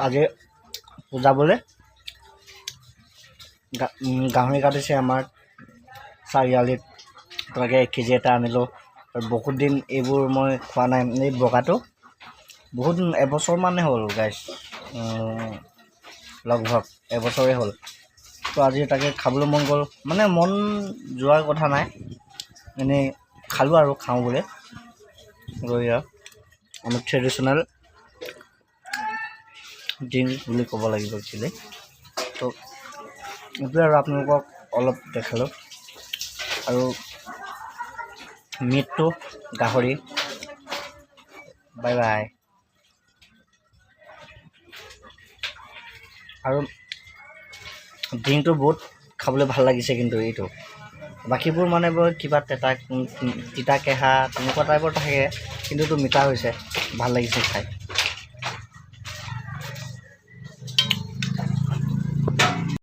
আজি পূজা বোলে গাহৰি কাটিছে আমাৰ চাৰিআলিত। তাকে 1 কেজি এটা আনিলোঁ। আৰু বহুত দিন এইবোৰ মই খোৱা নাই। এই বগাটো বহুত এবছৰমানে হ'ল গাইছ, লগভগ এবছৰে হ'ল। তো আজি তাকে খাবলৈ মন গ'ল, মানে মন যোৱাৰ কথা নাই, এনেই খালোঁ আৰু খাওঁ বুলি গৈ আৰু আমাৰ ট্ৰেডিশ্যনেল ড্ৰিংক বুলি ক'ব লাগিব একচুৱেলি। তো এইটোৱে আৰু আপোনালোকক অলপ দেখালোঁ। আৰু মিটটো গাহৰি। Bye bye. আৰু ড্ৰিংকটো বহুত খাবলৈ ভাল লাগিছে, কিন্তু এইটো বাকীবোৰ মানে বৰ কিবা তিতা কেহা তেনেকুৱা টাইপৰ থাকে, কিন্তু এইটো মিঠা হৈছে, ভাল লাগিছে খাই।